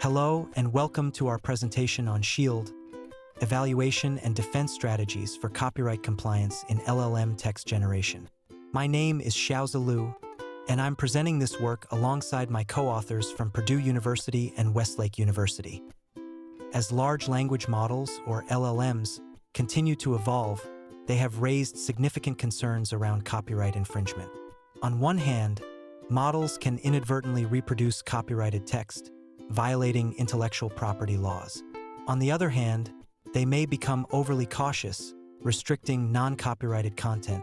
Hello and welcome to our presentation on SHIELD, Evaluation and Defense Strategies for Copyright Compliance in LLM Text Generation. My name is Xiaozi Liu, and I'm presenting this work alongside my co-authors from Purdue University and Westlake University. As large language models, or LLMs, continue to evolve, they have raised significant concerns around copyright infringement. On one hand, models can inadvertently reproduce copyrighted text, violating intellectual property laws. On the other hand, they may become overly cautious, restricting non-copyrighted content,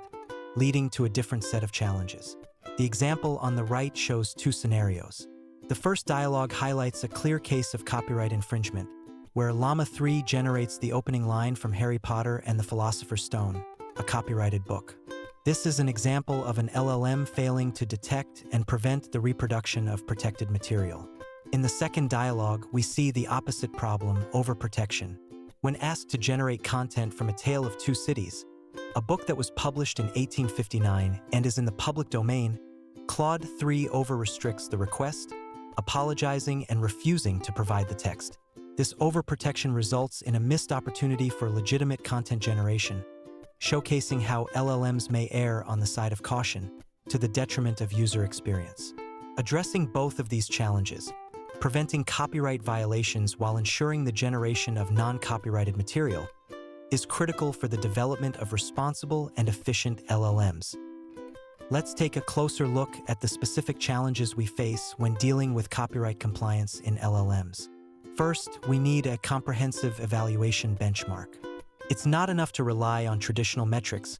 leading to a different set of challenges. The example on the right shows two scenarios. The first dialogue highlights a clear case of copyright infringement, where Llama 3 generates the opening line from Harry Potter and the Philosopher's Stone, a copyrighted book. This is an example of an LLM failing to detect and prevent the reproduction of protected material. In the second dialogue, we see the opposite problem, overprotection. When asked to generate content from A Tale of Two Cities, a book that was published in 1859 and is in the public domain, Claude 3 over-restricts the request, apologizing and refusing to provide the text. This overprotection results in a missed opportunity for legitimate content generation, showcasing how LLMs may err on the side of caution, to the detriment of user experience. Addressing both of these challenges, preventing copyright violations while ensuring the generation of non-copyrighted material, is critical for the development of responsible and efficient LLMs. Let's take a closer look at the specific challenges we face when dealing with copyright compliance in LLMs. First, we need a comprehensive evaluation benchmark. It's not enough to rely on traditional metrics.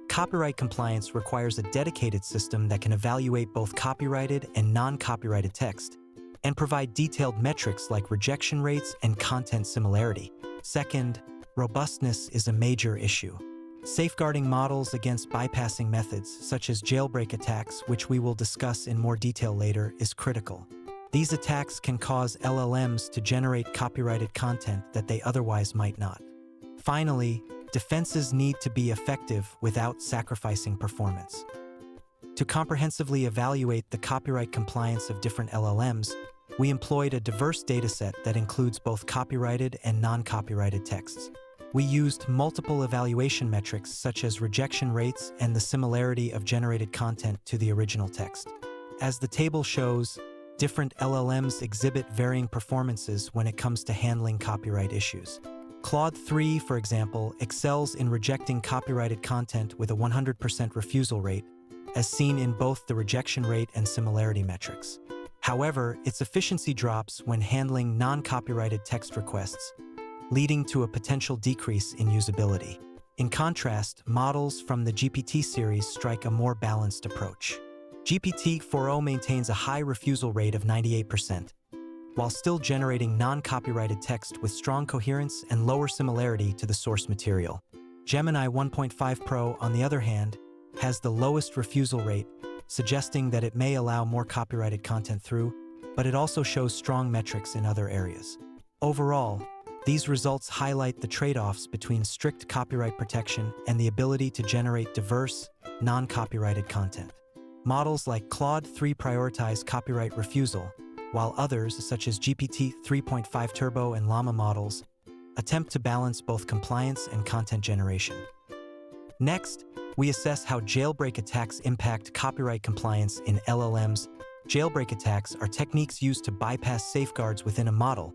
Copyright compliance requires a dedicated system that can evaluate both copyrighted and non-copyrighted text, and provide detailed metrics like rejection rates and content similarity. Second, robustness is a major issue. Safeguarding models against bypassing methods, such as jailbreak attacks, which we will discuss in more detail later, is critical. These attacks can cause LLMs to generate copyrighted content that they otherwise might not. Finally, defenses need to be effective without sacrificing performance. To comprehensively evaluate the copyright compliance of different LLMs, we employed a diverse dataset that includes both copyrighted and non-copyrighted texts. We used multiple evaluation metrics such as rejection rates and the similarity of generated content to the original text. As the table shows, different LLMs exhibit varying performances when it comes to handling copyright issues. Claude 3, for example, excels in rejecting copyrighted content with a 100% refusal rate, as seen in both the rejection rate and similarity metrics. However, its efficiency drops when handling non-copyrighted text requests, leading to a potential decrease in usability. In contrast, models from the GPT series strike a more balanced approach. GPT-4o maintains a high refusal rate of 98%, while still generating non-copyrighted text with strong coherence and lower similarity to the source material. Gemini 1.5 Pro, on the other hand, has the lowest refusal rate, suggesting that it may allow more copyrighted content through, but it also shows strong metrics in other areas. Overall, these results highlight the trade-offs between strict copyright protection and the ability to generate diverse, non-copyrighted content. Models like Claude 3 prioritize copyright refusal, while others, such as GPT 3.5 Turbo and Llama models, attempt to balance both compliance and content generation. Next, we assess how jailbreak attacks impact copyright compliance in LLMs. Jailbreak attacks are techniques used to bypass safeguards within a model,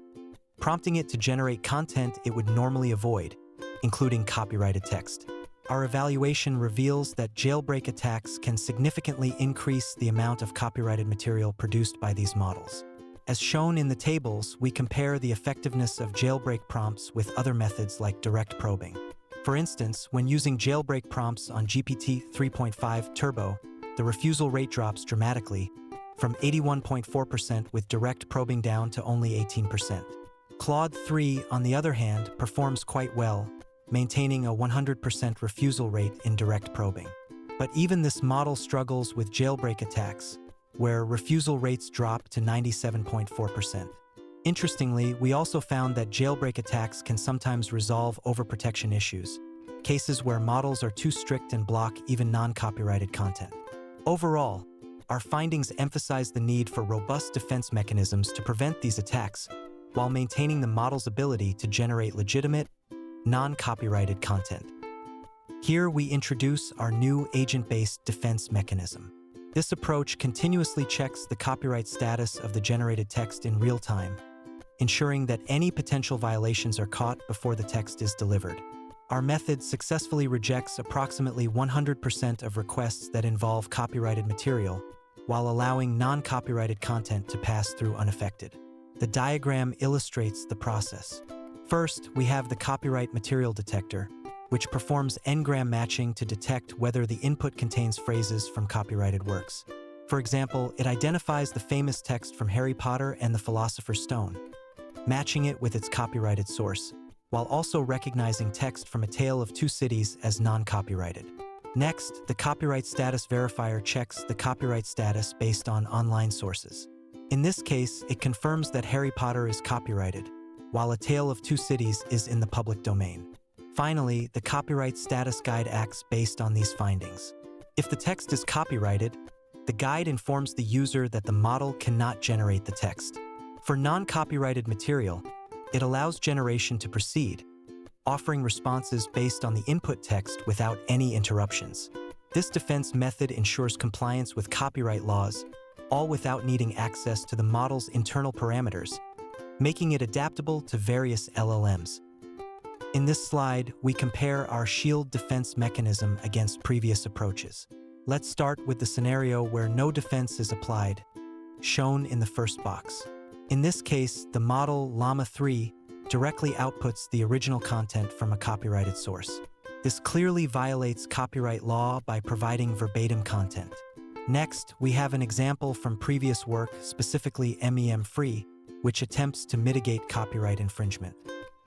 prompting it to generate content it would normally avoid, including copyrighted text. Our evaluation reveals that jailbreak attacks can significantly increase the amount of copyrighted material produced by these models. As shown in the tables, we compare the effectiveness of jailbreak prompts with other methods like direct probing. For instance, when using jailbreak prompts on GPT 3.5 Turbo, the refusal rate drops dramatically, from 81.4% with direct probing down to only 18%. Claude 3, on the other hand, performs quite well, maintaining a 100% refusal rate in direct probing. But even this model struggles with jailbreak attacks, where refusal rates drop to 97.4%. Interestingly, we also found that jailbreak attacks can sometimes resolve overprotection issues, cases where models are too strict and block even non-copyrighted content. Overall, our findings emphasize the need for robust defense mechanisms to prevent these attacks, while maintaining the model's ability to generate legitimate, non-copyrighted content. Here we introduce our new agent-based defense mechanism. This approach continuously checks the copyright status of the generated text in real time, ensuring that any potential violations are caught before the text is delivered. Our method successfully rejects approximately 100% of requests that involve copyrighted material, while allowing non-copyrighted content to pass through unaffected. The diagram illustrates the process. First, we have the copyright material detector, which performs n-gram matching to detect whether the input contains phrases from copyrighted works. For example, it identifies the famous text from Harry Potter and the Philosopher's Stone, matching it with its copyrighted source, while also recognizing text from A Tale of Two Cities as non-copyrighted. Next, the copyright status verifier checks the copyright status based on online sources. In this case, it confirms that Harry Potter is copyrighted, while A Tale of Two Cities is in the public domain. Finally, the copyright status guide acts based on these findings. If the text is copyrighted, the guide informs the user that the model cannot generate the text. For non-copyrighted material, it allows generation to proceed, offering responses based on the input text without any interruptions. This defense method ensures compliance with copyright laws, all without needing access to the model's internal parameters, making it adaptable to various LLMs. In this slide, we compare our shield defense mechanism against previous approaches. Let's start with the scenario where no defense is applied, shown in the first box. In this case, the model Llama 3 directly outputs the original content from a copyrighted source. This clearly violates copyright law by providing verbatim content. Next, we have an example from previous work, specifically EMNLP'24, which attempts to mitigate copyright infringement.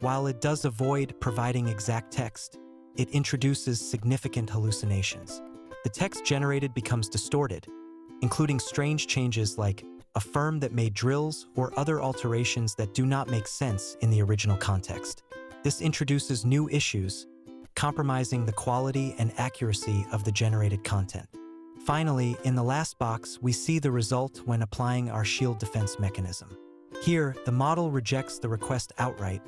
While it does avoid providing exact text, it introduces significant hallucinations. The text generated becomes distorted, including strange changes like a firm that made drills or other alterations that do not make sense in the original context. This introduces new issues, compromising the quality and accuracy of the generated content. Finally, in the last box, we see the result when applying our shield defense mechanism. Here, the model rejects the request outright,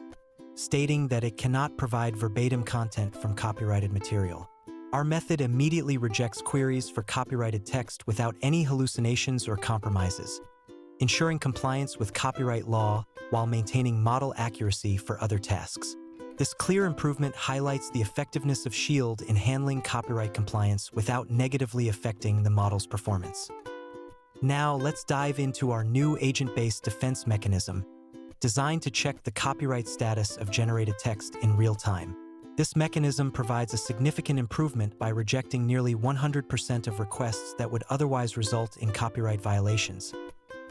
stating that it cannot provide verbatim content from copyrighted material. Our method immediately rejects queries for copyrighted text without any hallucinations or compromises, ensuring compliance with copyright law while maintaining model accuracy for other tasks. This clear improvement highlights the effectiveness of Shield in handling copyright compliance without negatively affecting the model's performance. Now, let's dive into our new agent-based defense mechanism, designed to check the copyright status of generated text in real time. This mechanism provides a significant improvement by rejecting nearly 100% of requests that would otherwise result in copyright violations,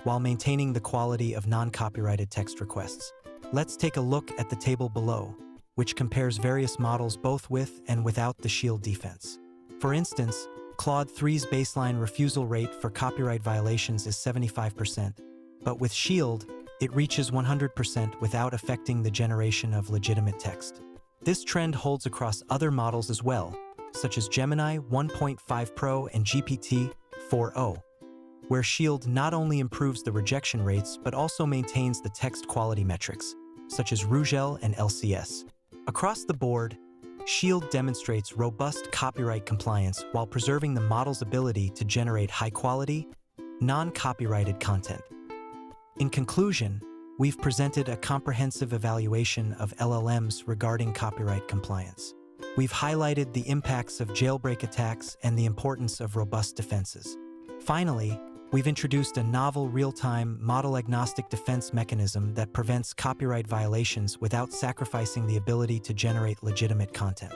while maintaining the quality of non-copyrighted text requests. Let's take a look at the table below, which compares various models both with and without the Shield defense. For instance, Claude 3's baseline refusal rate for copyright violations is 75%, but with Shield, it reaches 100% without affecting the generation of legitimate text. This trend holds across other models as well, such as Gemini 1.5 Pro and GPT-4o, where Shield not only improves the rejection rates but also maintains the text quality metrics, such as Rugel and LCS. Across the board, Shield demonstrates robust copyright compliance while preserving the model's ability to generate high-quality, non-copyrighted content. In conclusion, we've presented a comprehensive evaluation of LLMs regarding copyright compliance. We've highlighted the impacts of jailbreak attacks and the importance of robust defenses. Finally, we've introduced a novel real-time, model-agnostic defense mechanism that prevents copyright violations without sacrificing the ability to generate legitimate content.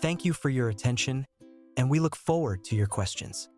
Thank you for your attention, and we look forward to your questions.